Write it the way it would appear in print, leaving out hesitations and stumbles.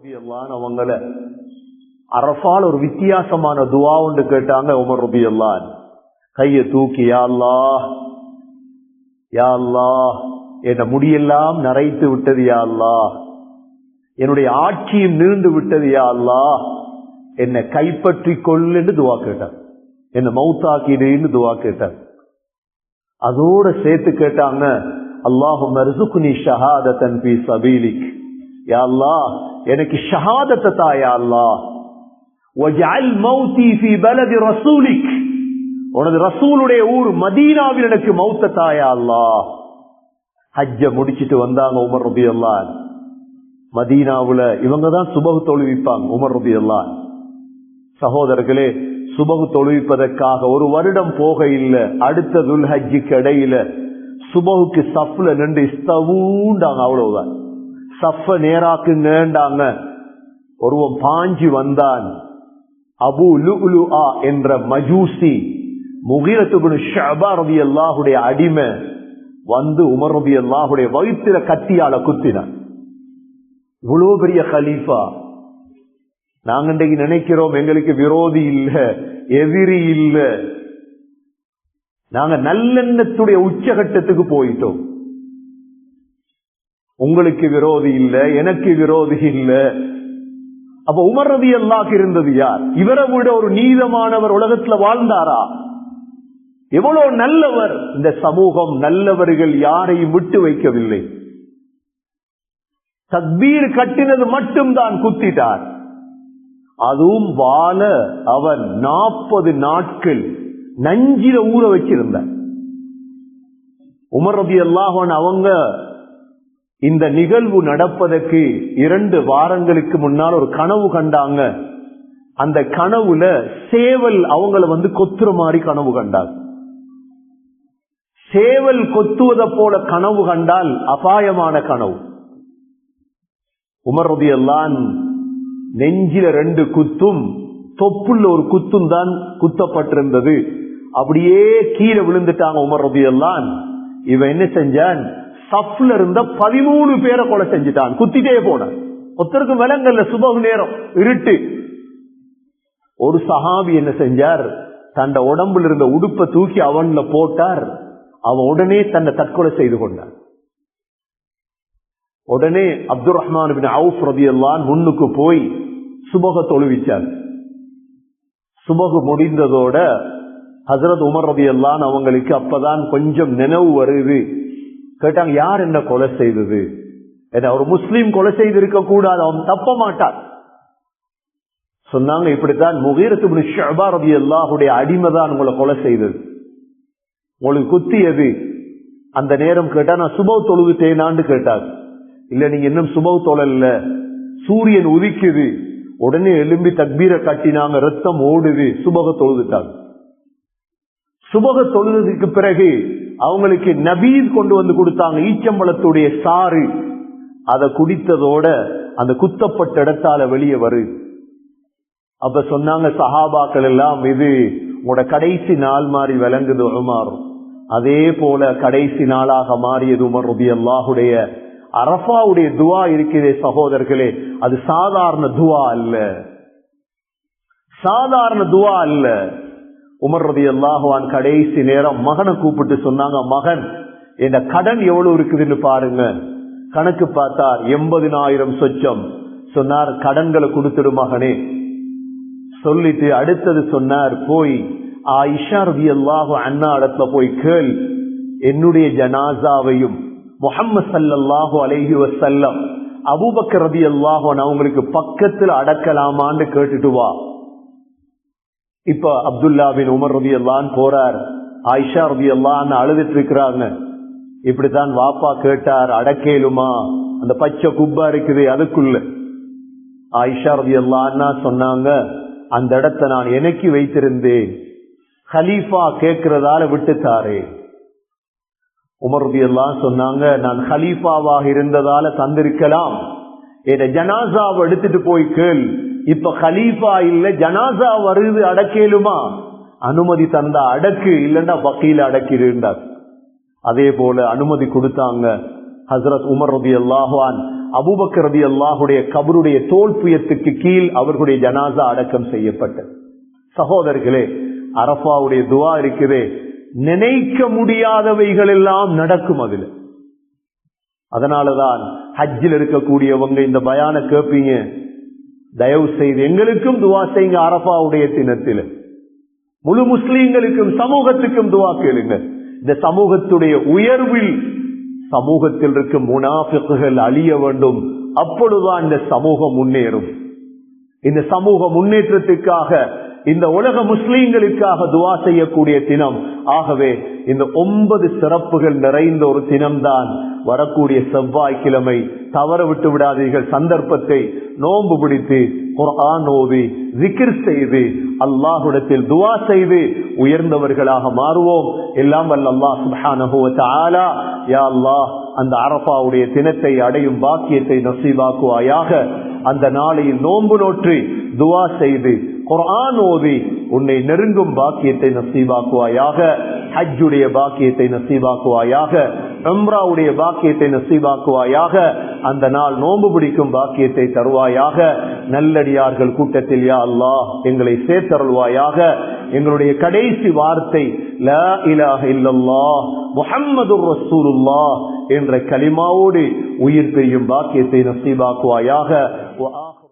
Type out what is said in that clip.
ரலியல்லாஹு அவங்கள அரஃபால ஒரு வித்தியாசமான துஆ ஒன்று கேட்டாங்க. உமர் ரலியல்லாஹு கையை தூக்கி, யா அல்லாஹ் யா அல்லாஹ், என் முடியெல்லாம் நரைத்து விட்டது யா அல்லாஹ், என்னுடைய ஆட்சியும் நீண்டு விட்டது யா அல்லாஹ், என்னை கைப்பற்றி கொள்ளுன்னு துஆ கேட்டார். என்ன மௌத்தாக்கிடுன்னு துஆ கேட்டார். அதோட சேர்த்து கேட்டாங்க, அல்லாஹும்ம ர்ஸுக்னி ஷஹாதத்தன் ஃபீ ஸபீலிக், யா அல்லாஹ் எனக்கு ஷஹாதத்தை தா யா அல்லாஹ், வஜ்அல் மௌதி ஃபீ பலதி ரசூலிக், உனது ரசூலுடைய ஊர் மதீனாவில் எனக்கு மௌத்த தா யா அல்லாஹ். ஹஜ்ஜ முடிச்சிட்டு வந்தாங்க உமர் ரலியல்லாஹு. மதீனாவுல இவங்க தான் சுபஹ் தொழுவிப்பாங்க. உமர் ரலியல்லாஹு சகோதரர்களே, சுபஹ் தொழுவிப்பதற்காக ஒரு வருடம் போக இல்லை. அடுத்த துல் ஹஜ்ஜுக்கு இடையில சுபஹுக்கு சஃப்ல நின்று இஸ்தவூண்டாங்க. அவ்வளவுதான், சஃப நேராக்குங்கண்டாங்க. ஒருவன் பாஞ்சி வந்தான். அபு லுஅலுஆ என்ற மஜூசி, முகீரத்து இப்னு ஷுஅபா ரலியல்லாஹுடைய அடிமை வந்து உமர் ரலியல்லாஹுடைய வயிற்றில கத்தியால குத்தினான். இவ்வளவு பெரிய கலீஃபா. நாங்க இன்றைக்கு நினைக்கிறோம் எங்களுக்கு விரோதி இல்ல, எதிரி இல்ல. நாங்க நல்லெண்ணத்துடைய உச்சகட்டத்துக்கு போயிட்டோம். உங்களுக்கு விரோதி இல்ல, எனக்கு விரோதி இல்ல. அப்ப உமர் ரலியல்லாஹு இருந்தது யார்? இவரை விட ஒரு நீதமானவர் உலகத்துல வாழ்ந்தாரா? எவ்வளவு நல்லவர். இந்த சமூகம் நல்லவர்கள் யாரையும் விட்டு வைக்கவில்லை. தக்பீர் கட்டினது மட்டும்தான் குத்திட்டார். அதுவும் வாழ அவன் 40 நாட்கள் நஞ்சில ஊற வச்சிருந்தார். உமர் ரலியல்லாஹு அன்ஹு அவங்க இந்த நிகழ்வு நடப்பதற்கு 2 வாரங்களுக்கு முன்னால் ஒரு கனவு கண்டாங்க. அந்த கனவுல சேவல் அவங்கள வந்து கொத்துற மாதிரி கனவு கண்டாங்க. சேவல் கொத்துவதை போல கனவு கண்டால் அபாயமான கனவு. உமர் ரலியல்லாஹு நெஞ்சில 2 குத்தும், தொப்புள்ள ஒரு குத்தும் தான் குத்தப்பட்டிருந்தது. அப்படியே கீழே விழுந்துட்டாங்க உமர் ரலியல்லாஹு. இவன் என்ன செஞ்சான்? சஃப்ல இருந்த 13 பேரை கொலை செஞ்சுட்டான். குத்திட்டே போனான். ஒருத்தருக்கு விலங்கல்ல, சுபஹ் நேரம், இருட்டு. ஒரு சஹாபி என்ன செஞ்சார்? தன் உடம்புல இருந்த உடுப்பை தூக்கி அவன்ல போட்டார். அவன் உடனே தன்னை தற்கொலை செய்து கொண்டான். உடனே அப்துர் ரஹ்மான் இப்னு அவுஃப் ரலியல்லாஹு முன்னுக்கு போய் சுபஹ் தொழுவிச்சார். சுபஹ் முடிந்ததோட ஹஜ்ரத் உமர் ரலியல்லாஹு அவங்களுக்கு அப்பதான் கொஞ்சம் நினைவு வருது. கேட்டாங்க, யார் என்ன கொலை செய்தது? ஒரு முஸ்லீம் கொலை செய்திருக்க கூடாது, அவன் தப்ப மாட்டான். சொன்னாங்க, இப்படித்தான் முகீரத்து இப்னு ஷுஅபா ரலியல்லாஹுடைய அடிமைதான் உங்களை கொலை செய்தது, உங்களுக்கு குத்தியது. அந்த நேரம் கேட்டா, நான் சுபஹ் தொழுவிட்டேனான்னு கேட்டாங்க. இல்ல, நீங்க இன்னும் சுபஹ் தொழல, சூரியன் உதிக்குது. உடனே எழும்பி தக்பீரை கட்டினாங்க, ரத்தம் ஓடுது, சுபஹ் தொழுதுட்டாங்க. சுபஹ் தொழுதுக்கு பிறகு அவங்களுக்கு நபீத் கொண்டு வந்து கொடுத்தாங்க, ஈச்சம்பழத்துடைய சாறு. அதை குடித்ததோட அந்த குத்தப்பட்ட இடத்தால வெளியே வருது. அப்ப சொன்னாங்க சஹாபாக்கள் எல்லாம், இது உங்களோட கடைசி நாள் மாதிரி விளங்குது உமர். அதே போல கடைசி நாளாக மாறியது உமர் ரலியல்லாஹுடைய அரஃபாவுடைய துஆ இருக்கிறதே சகோதரர்களே, அது சாதாரண துஆ அல்ல, சாதாரண துஆ அல்ல. உமர் ரலியல்லாஹு அன்ஹு கடைசி நேரம் மகனை கூப்பிட்டு சொன்னாங்க, மகன், என் கடன் எவ்வளவு இருக்குதுன்னு பாருங்க. கணக்கு பார்த்தார், 80,000 சொச்சம். சொன்னார், கடன்களை கொடுத்துடு மகனே. சொல்லிட்டு அடுத்தது சொன்னார், போய் ஆயிஷா ரலியல்லாஹு அன்ஹா இடத்துல போய் கேள், என்னுடைய ஜனாசாவையும் முஹம்மது ஸல்லல்லாஹு அலைஹி வஸல்லம் அபூபக்கர் ரலியல்லாஹு அன்ஹு அவங்களுக்கு பக்கத்துல அடக்கலாமான்னு கேட்டுட்டு வா. இப்ப அப்துல்லா பின் உமர் ரலியல்லாஹு அன்ஹு போறார். ஆயிஷா ரலியல்லாஹு அன்ஹா அழுதுட்டு இருக்கிறாங்க. இப்படித்தான் வாப்பா கேட்டார், அடக்கேலுமா? அந்த பச்சை குப்பா இருக்குது அதுக்குள்ள. ஆயிஷா ரலியல்லாஹு அன்ஹா சொன்னாங்க, அந்த இடத்தை நான் எனக்கு வைத்திருந்தேன், ஹலீஃபா கேட்கிறதால விட்டுத்தாரே. உமர் ரலியல்லாஹு சொன்னாங்க, நான் ஹலீஃபாவாக இருந்ததால தந்திருக்கலாம், என் ஜனாசாவை எடுத்துட்டு போய் கேள். இப்ப ஹலீஃபா இல்ல, ஜனாசா வருது, அடக்கேலுமா? அனுமதி தந்தா அடக்கு, இல்லன்னா வக்கீல அடக்கிருந்தார். அதே போல அனுமதி கொடுத்தாங்க. ஹஜ்ரத் உமர் ரலியல்லாஹு அன்ஹு அபூபக்கர் ரலியல்லாஹுடைய கபருடைய தோல்புயத்துக்கு கீழ் அவர்களுடைய ஜனாசா அடக்கம் செய்யப்பட்டது. சகோதரர்களே, அரஃபாவுடைய துவா இருக்குதே, நினைக்க முடியாதவைகள் எல்லாம் நடக்கும் அதுல. அதனாலதான் ஹஜ்ஜில் இருக்கக்கூடியவங்க இந்த பயான கேட்பீங்க, தயவு செய்து எங்களுக்கும் துவா செய்யுங்க. அரஃபாவுடைய தினத்தில் முழு முஸ்லீம்களுக்கும் சமூகத்துக்கும் துவா கேளுங்க. இந்த சமூகத்துடைய உயர்வில் சமூகத்தில் இருக்கும் முனாஃபிக்குகள் அழிய வேண்டும். அப்பொழுதுதான் இந்த சமூகம் முன்னேறும். இந்த சமூக முன்னேற்றத்துக்காக, இந்த உலக முஸ்லீம்களுக்காக துவா செய்யக்கூடிய தினம். ஆகவே இந்த 9 சிறப்புகள் நிறைந்த ஒரு தினம்தான் வரக்கூடிய செவ்வாய்க்கிழமை. தவற விட்டு விடாதீர்கள் சந்தர்ப்பத்தை. நோன்பு பிடித்து குர்ஆன் ஓதி zikr செய்து அல்லாஹ்விடத்தில் துஆ செய்து உயர்ந்தவர்களாக மாறுவோம். எல்லாம் வல்ல அல்லாஹ் சுப்ஹானஹு வ தஆலா யா அல்லாஹ் அந்த அரஃபாவுடைய தினத்தை அடையும் பாக்கியத்தை நசீபாக்குவாயாக. அந்த நாளையில் நோன்பு நோற்று துஆ செய்து குர்ஆன் ஓதி உன்னை நெருங்கும் பாக்கியத்தை நசீபாக்குவாயாக. ஹஜ்ஜுடைய பாக்கியத்தை நசீபாக்குவாயாக. உம்ராவுடைய பாக்கியத்தை நசீபாக்குவாயாக. அந்த நாள் நோன்பு பிடிக்கும் பாக்கியத்தை தருவாயாக. நல்லடியார்கள் கூட்டத்தில் யா அல்லாஹ் எங்களை சேர்த்தருள்வாயாக. எங்களுடைய கடைசி வார்த்தை லா இலாஹ இல்லல்லாஹ் முஹம்மதுர் ரசூலுல்லாஹ் என்ற கலிமாவோடு உயிர் பெய்யும் பாக்கியத்தை நசீபாக்குவாயாக.